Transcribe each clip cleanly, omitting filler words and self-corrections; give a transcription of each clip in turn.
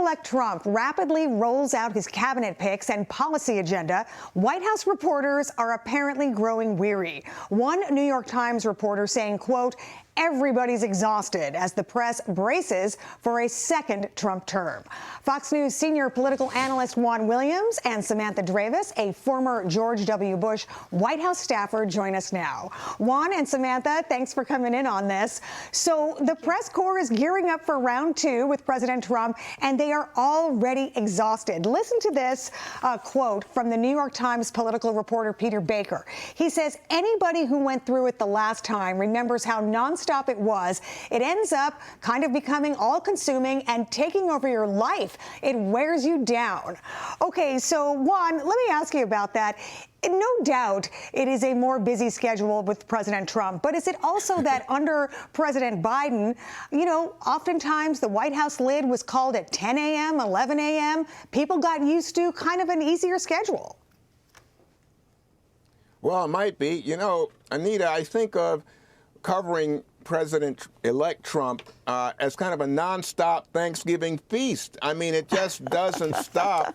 President-elect Trump rapidly rolls out his cabinet picks and policy agenda, White House reporters are apparently growing weary. One New York Times reporter saying, quote, everybody's exhausted as the press braces for a second Trump term. Fox News senior political analyst Juan and Samantha Dravis, a former George W. Bush White House staffer, join us now. Juan and Samantha, thanks for coming in on this. So the press corps is gearing up for round two with President Trump, and they are already exhausted. Listen to this quote from the New York Times political reporter Peter Baker. He says, anybody who went through it the last time remembers how nonstop it was. It ends up kind of becoming all-consuming and taking over your life. It wears you down. Okay, so Juan, let me ask you about that. No doubt it is a more busy schedule with President Trump, but is it also that under President Biden, you know, oftentimes the White House lid was called at 10 a.m., 11 a.m. People got used to kind of an easier schedule. Well, it might be. You know, Anita, I think of covering President-elect Trump as kind of a nonstop Thanksgiving feast. I mean, it just doesn't stop.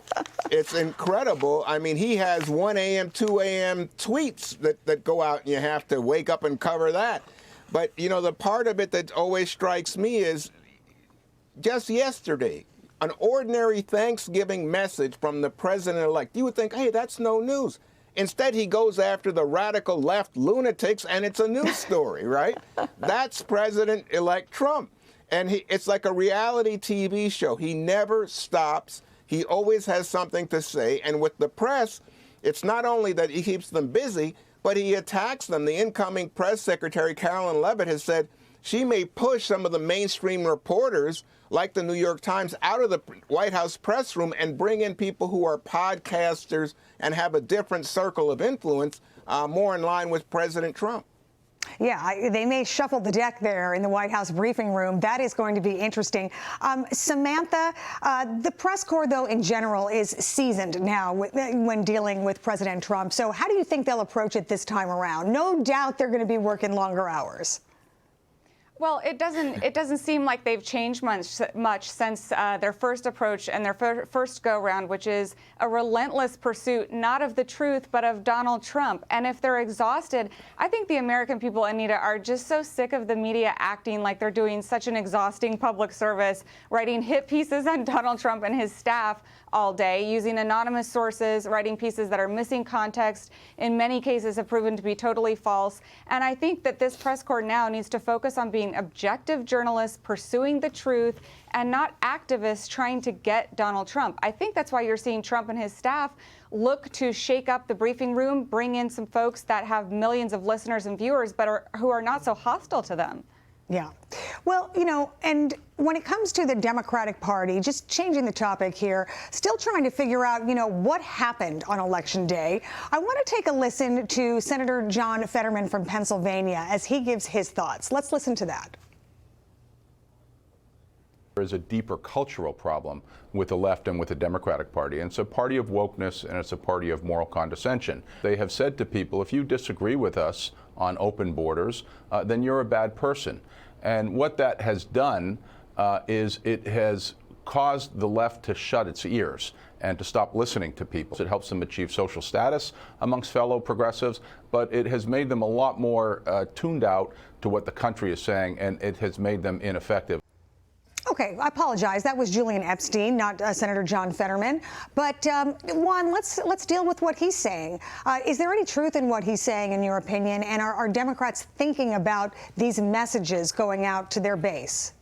It's incredible. I mean, he has 1 a.m., 2 a.m. tweets that go out, and you have to wake up and cover that. But, you know, the part of it that always strikes me is just yesterday, an ordinary Thanksgiving message from the president-elect. You would think, hey, that's no news. Instead, he goes after the radical left lunatics, and it's a news story, right? That's President-elect Trump. And it's like a reality TV show. He never stops. He always has something to say. And with the press, it's not only that he keeps them busy, but he attacks them. The incoming press secretary, Carolyn Leavitt, has said she may push some of the mainstream reporters like the New York Times out of the White House press room and bring in people who are podcasters and have a different circle of influence, more in line with President Trump. Yeah, they may shuffle the deck there in the White House briefing room. That is going to be interesting. Samantha, the press corps, though, in general, is seasoned now when dealing with President Trump. So how do you think they'll approach it this time around? No doubt they're going to be working longer hours. Well, it doesn't seem like they've changed much since their first approach and their first go-round, which is a relentless pursuit, not of the truth, but of Donald Trump. And if they're exhausted, I think the American people, Anita, are just so sick of the media acting like they're doing such an exhausting public service, writing hit pieces on Donald Trump and his staff all day, using anonymous sources, writing pieces that are missing context, in many cases have proven to be totally false. And I think that this press corps now needs to focus on being objective journalists pursuing the truth and not activists trying to get Donald Trump. I think that's why you're seeing Trump and his staff look to shake up the briefing room, bring in some folks that have millions of listeners and viewers, but who are not so hostile to them. Yeah. Well, you know, and when it comes to the Democratic Party, just changing the topic here, still trying to figure out, you know, what happened on Election Day, I want to take a listen to Senator John Fetterman from Pennsylvania as he gives his thoughts. Let's listen to that. There is a deeper cultural problem with the left and with the Democratic Party. And it's a party of wokeness, and it's a party of moral condescension. They have said to people, if you disagree with us on open borders, then you're a bad person. And what that has done is it has caused the left to shut its ears and to stop listening to people. It helps them achieve social status amongst fellow progressives, but it has made them a lot more tuned out to what the country is saying, and it has made them ineffective. Okay, I apologize. That was Julian Epstein, not Senator John Fetterman. But Juan, let's deal with what he's saying. Is there any truth in what he's saying, in your opinion? And are Democrats thinking about these messages going out to their base?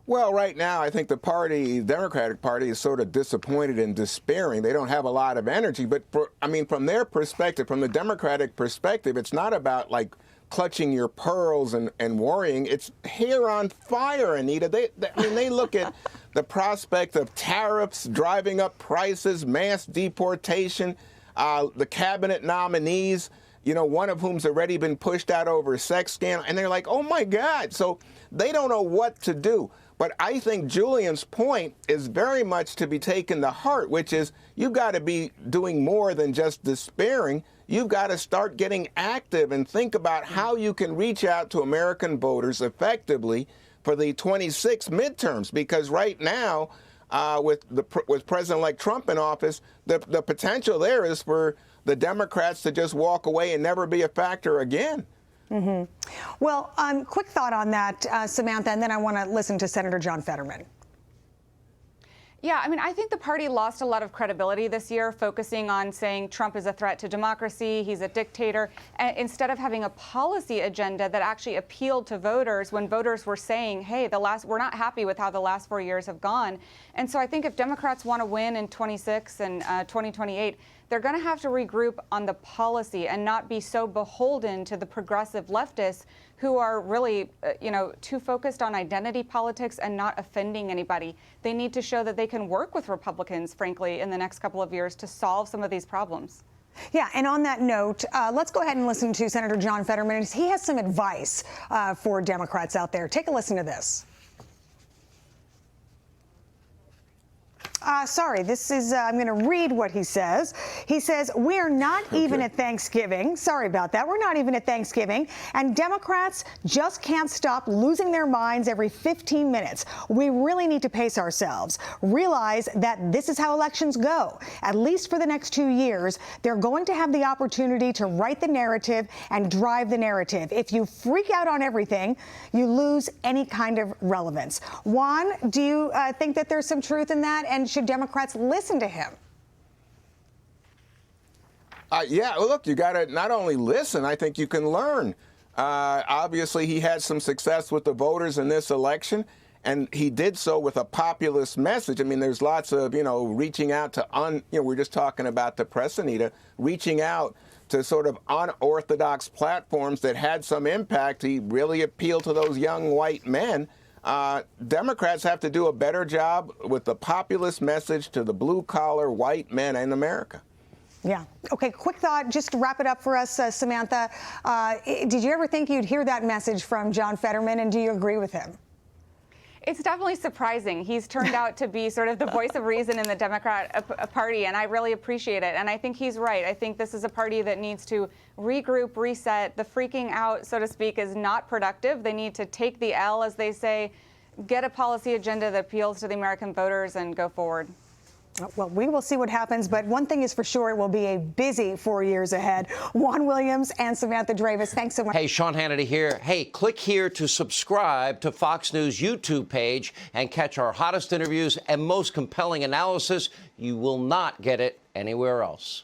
Well, right now, I think the Democratic Party is sort of disappointed and despairing. They don't have a lot of energy. But, from their perspective, from the Democratic perspective, it's not about, like, clutching your pearls and worrying. It's hair on fire, Anita. They look at the prospect of tariffs driving up prices, mass deportation, the cabinet nominees, you know, one of whom's already been pushed out over a sex scandal, and they're like, oh my God. So they don't know what to do. But I think Julian's point is very much to be taken to heart, which is you've got to be doing more than just despairing. You've got to start getting active and think about how you can reach out to American voters effectively for the 26 midterms, because right now, with President-elect Trump in office, the potential there is for the Democrats to just walk away and never be a factor again. Mm-hmm. Well, quick thought on that, Samantha, and then I want to listen to Senator John Fetterman. Yeah, I mean, I think the party lost a lot of credibility this year, focusing on saying Trump is a threat to democracy, he's a dictator, instead of having a policy agenda that actually appealed to voters when voters were saying, hey, we're not happy with how the last 4 years have gone. And so I think if Democrats want to win in 26 and 2028, they're going to have to regroup on the policy and not be so beholden to the progressive leftists who are really, too focused on identity politics and not offending anybody. They need to show that they can work with Republicans, frankly, in the next couple of years to solve some of these problems. Yeah, and on that note, let's go ahead and listen to Senator John Fetterman. He has some advice for Democrats out there. Take a listen to this. Sorry, I'm going to read what he says. He says, we are not even at Thanksgiving. Sorry about that. We're not even at Thanksgiving. And Democrats just can't stop losing their minds every 15 minutes. We really need to pace ourselves. Realize that this is how elections go. At least for the next 2 years, they're going to have the opportunity to write the narrative and drive the narrative. If you freak out on everything, you lose any kind of relevance. Juan, do you think that there's some truth in that? And should Democrats listen to him? Yeah, well, look, you got to not only listen, I think you can learn. Obviously, he had some success with the voters in this election, and he did so with a populist message. I mean, there's lots of, reaching out to, we're just talking about the press, Anita, reaching out to sort of unorthodox platforms that had some impact. He really appealed to those young white men. Democrats have to do a better job with the populist message to the blue-collar white men in America. Yeah. Okay, quick thought, just to wrap it up for us, Samantha. Did you ever think you'd hear that message from John Fetterman, and do you agree with him? It's definitely surprising. He's turned out to be sort of the voice of reason in the Democrat Party, and I really appreciate it. And I think he's right. I think this is a party that needs to regroup, reset. The freaking out, so to speak, is not productive. They need to take the L, as they say, get a policy agenda that appeals to the American voters, and go forward. Well, we will see what happens, but one thing is for sure, it will be a busy 4 years ahead. Juan Williams and Samantha Dravis, thanks so much. Hey, Sean Hannity here. Hey, click here to subscribe to Fox News YouTube page and catch our hottest interviews and most compelling analysis. You will not get it anywhere else.